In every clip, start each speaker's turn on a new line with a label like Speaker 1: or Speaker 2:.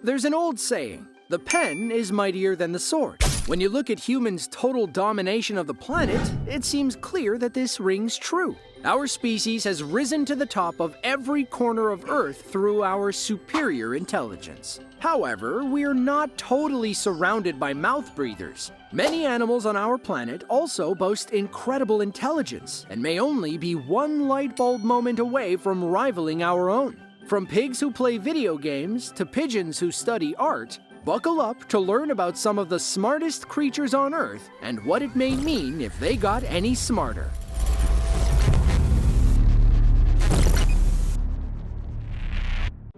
Speaker 1: There's an old saying, the pen is mightier than the sword. When you look at humans' total domination of the planet, it seems clear that this rings true. Our species has risen to the top of every corner of Earth through our superior intelligence. However, we're not totally surrounded by mouth breathers. Many animals on our planet also boast incredible intelligence and may only be one light bulb moment away from rivaling our own. From pigs who play video games to pigeons who study art, buckle up to learn about some of the smartest creatures on Earth and what it may mean if they got any smarter.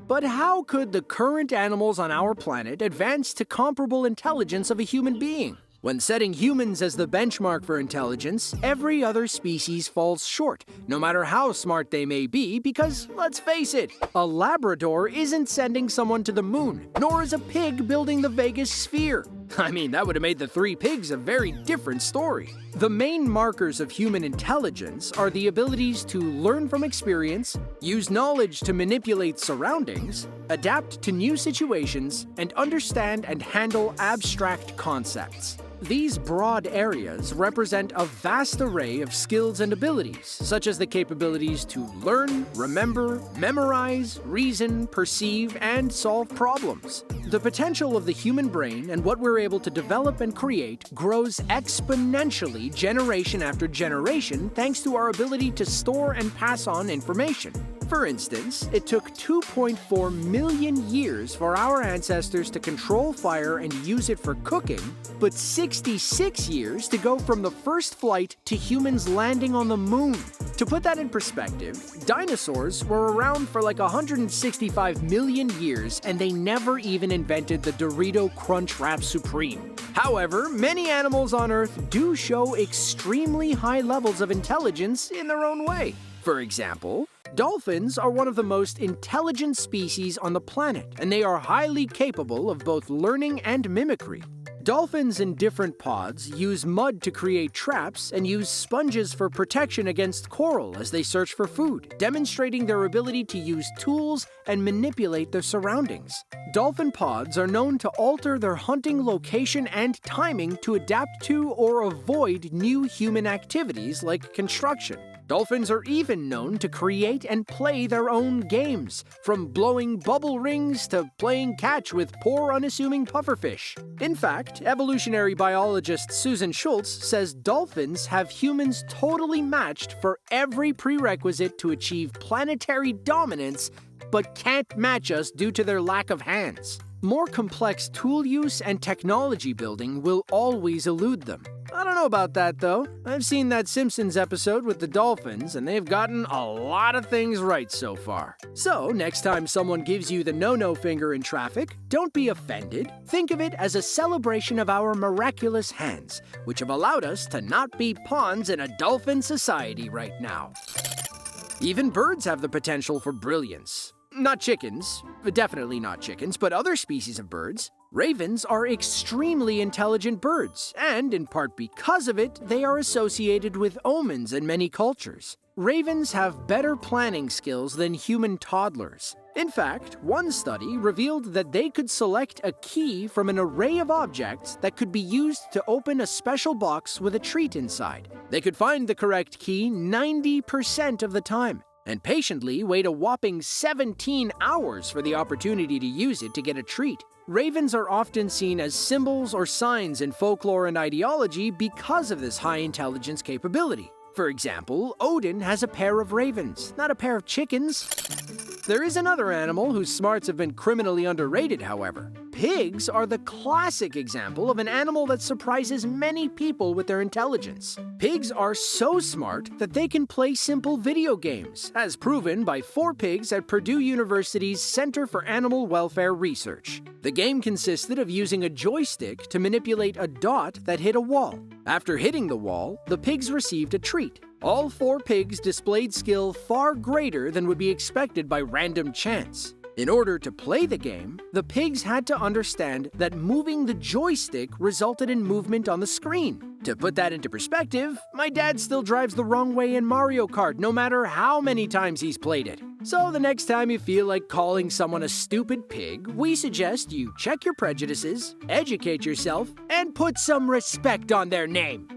Speaker 1: But how could the current animals on our planet advance to comparable intelligence of a human being? When setting humans as the benchmark for intelligence, every other species falls short, no matter how smart they may be, because, let's face it, a Labrador isn't sending someone to the moon, nor is a pig building the Vegas sphere. I mean, that would have made the three pigs a very different story. The main markers of human intelligence are the abilities to learn from experience, use knowledge to manipulate surroundings, adapt to new situations, and understand and handle abstract concepts. These broad areas represent a vast array of skills and abilities, such as the capabilities to learn, remember, memorize, reason, perceive, and solve problems. The potential of the human brain and what we're able to develop and create grows exponentially generation after generation thanks to our ability to store and pass on information. For instance, it took 2.4 million years for our ancestors to control fire and use it for cooking, but 66 years to go from the first flight to humans landing on the moon. To put that in perspective, dinosaurs were around for like 165 million years and they never even invented the Dorito Crunch Wrap Supreme. However, many animals on Earth do show extremely high levels of intelligence in their own way. For example, dolphins are one of the most intelligent species on the planet, and they are highly capable of both learning and mimicry. Dolphins in different pods use mud to create traps and use sponges for protection against coral as they search for food, demonstrating their ability to use tools and manipulate their surroundings. Dolphin pods are known to alter their hunting location and timing to adapt to or avoid new human activities like construction. Dolphins are even known to create and play their own games, from blowing bubble rings to playing catch with poor unassuming pufferfish. In fact, evolutionary biologist Susan Schultz says dolphins have humans totally matched for every prerequisite to achieve planetary dominance, but can't match us due to their lack of hands. More complex tool use and technology building will always elude them. I don't know about that, though. I've seen that Simpsons episode with the dolphins, and they've gotten a lot of things right so far. So, next time someone gives you the no-no finger in traffic, don't be offended. Think of it as a celebration of our miraculous hands, which have allowed us to not be pawns in a dolphin society right now. Even birds have the potential for brilliance. Not chickens, definitely not chickens, but other species of birds. Ravens are extremely intelligent birds, and in part because of it, they are associated with omens in many cultures. Ravens have better planning skills than human toddlers. In fact, one study revealed that they could select a key from an array of objects that could be used to open a special box with a treat inside. They could find the correct key 90% of the time, and patiently wait a whopping 17 hours for the opportunity to use it to get a treat. Ravens are often seen as symbols or signs in folklore and ideology because of this high intelligence capability. For example, Odin has a pair of ravens, not a pair of chickens. There is another animal whose smarts have been criminally underrated, however. Pigs are the classic example of an animal that surprises many people with their intelligence. Pigs are so smart that they can play simple video games, as proven by 4 pigs at Purdue University's Center for Animal Welfare Research. The game consisted of using a joystick to manipulate a dot that hit a wall. After hitting the wall, the pigs received a treat. All 4 pigs displayed skill far greater than would be expected by random chance. In order to play the game, the pigs had to understand that moving the joystick resulted in movement on the screen. To put that into perspective, my dad still drives the wrong way in Mario Kart no matter how many times he's played it. So the next time you feel like calling someone a stupid pig, we suggest you check your prejudices, educate yourself, and put some respect on their name.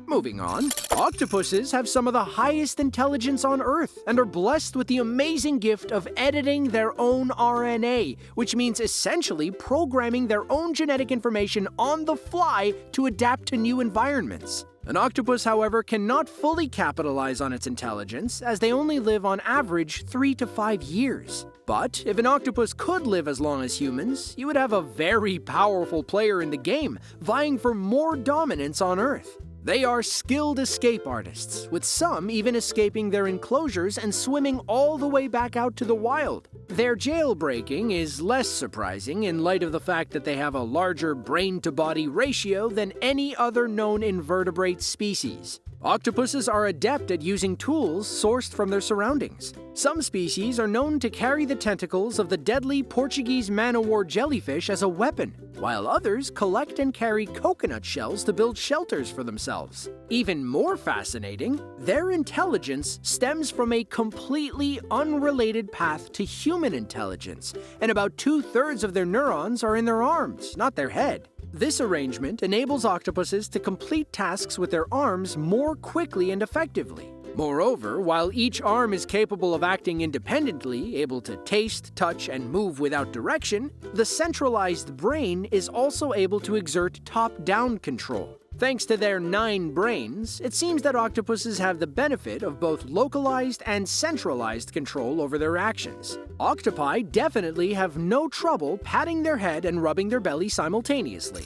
Speaker 1: Moving on, octopuses have some of the highest intelligence on Earth and are blessed with the amazing gift of editing their own RNA, which means essentially programming their own genetic information on the fly to adapt to new environments. An octopus, however, cannot fully capitalize on its intelligence, as they only live on average 3 to 5 years. But if an octopus could live as long as humans, you would have a very powerful player in the game, vying for more dominance on Earth. They are skilled escape artists, with some even escaping their enclosures and swimming all the way back out to the wild. Their jailbreaking is less surprising in light of the fact that they have a larger brain-to-body ratio than any other known invertebrate species. Octopuses are adept at using tools sourced from their surroundings. Some species are known to carry the tentacles of the deadly Portuguese man-o'-war jellyfish as a weapon, while others collect and carry coconut shells to build shelters for themselves. Even more fascinating, their intelligence stems from a completely unrelated path to human intelligence, and about 2/3 of their neurons are in their arms, not their head. This arrangement enables octopuses to complete tasks with their arms more quickly and effectively. Moreover, while each arm is capable of acting independently, able to taste, touch, and move without direction, the centralized brain is also able to exert top-down control. Thanks to their 9 brains, it seems that octopuses have the benefit of both localized and centralized control over their actions. Octopi definitely have no trouble patting their head and rubbing their belly simultaneously.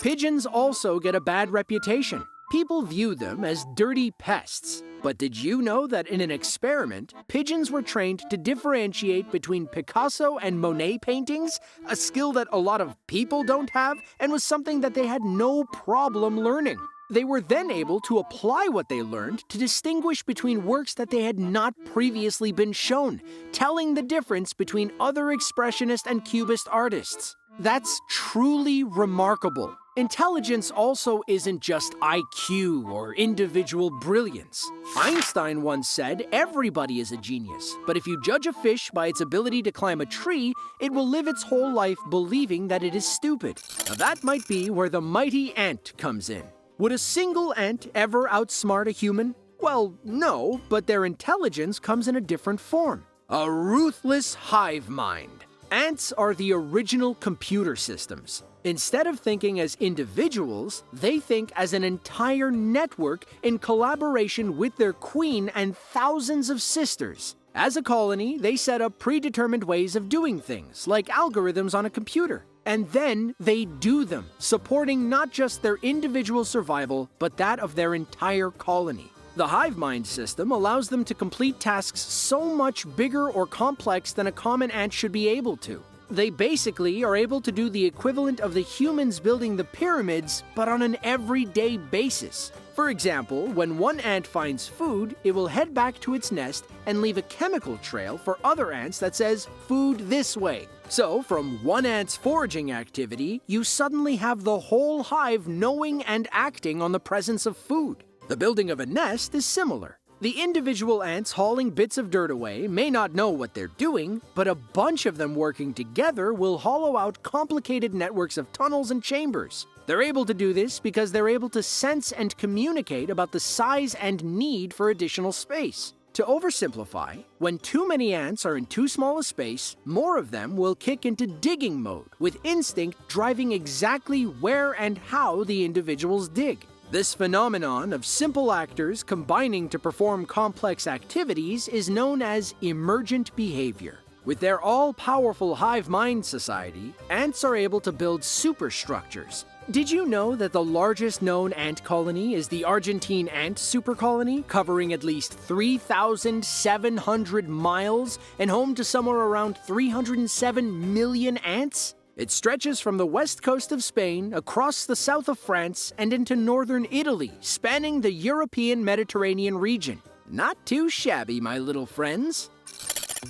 Speaker 1: Pigeons also get a bad reputation. People view them as dirty pests. But did you know that in an experiment, pigeons were trained to differentiate between Picasso and Monet paintings, a skill that a lot of people don't have and was something that they had no problem learning? They were then able to apply what they learned to distinguish between works that they had not previously been shown, telling the difference between other expressionist and cubist artists. That's truly remarkable. Intelligence also isn't just IQ or individual brilliance. Einstein once said everybody is a genius, but if you judge a fish by its ability to climb a tree, it will live its whole life believing that it is stupid. Now that might be where the mighty ant comes in. Would a single ant ever outsmart a human? Well, no, but their intelligence comes in a different form. A ruthless hive mind. Ants are the original computer systems. Instead of thinking as individuals, they think as an entire network in collaboration with their queen and thousands of sisters. As a colony, they set up predetermined ways of doing things, like algorithms on a computer. And then they do them, supporting not just their individual survival, but that of their entire colony. The hive mind system allows them to complete tasks so much bigger or complex than a common ant should be able to. They basically are able to do the equivalent of the humans building the pyramids, but on an everyday basis. For example, when one ant finds food, it will head back to its nest and leave a chemical trail for other ants that says, "Food this way." So, from one ant's foraging activity, you suddenly have the whole hive knowing and acting on the presence of food. The building of a nest is similar. The individual ants hauling bits of dirt away may not know what they're doing, but a bunch of them working together will hollow out complicated networks of tunnels and chambers. They're able to do this because they're able to sense and communicate about the size and need for additional space. To oversimplify, when too many ants are in too small a space, more of them will kick into digging mode, with instinct driving exactly where and how the individuals dig. This phenomenon of simple actors combining to perform complex activities is known as emergent behavior. With their all-powerful hive mind society, ants are able to build superstructures. Did you know that the largest known ant colony is the Argentine ant supercolony, covering at least 3,700 miles and home to somewhere around 307 million ants? It stretches from the west coast of Spain, across the south of France, and into northern Italy, spanning the European Mediterranean region. Not too shabby, my little friends.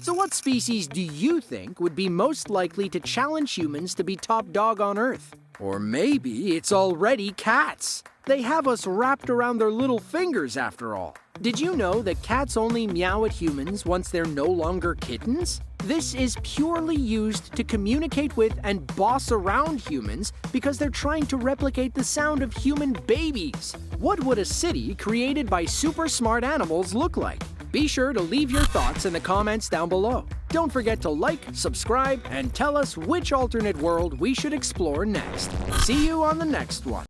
Speaker 1: So what species do you think would be most likely to challenge humans to be top dog on Earth? Or maybe it's already cats. They have us wrapped around their little fingers after all. Did you know that cats only meow at humans once they're no longer kittens? This is purely used to communicate with and boss around humans because they're trying to replicate the sound of human babies. What would a city created by super smart animals look like? Be sure to leave your thoughts in the comments down below. Don't forget to like, subscribe, and tell us which alternate world we should explore next. See you on the next one.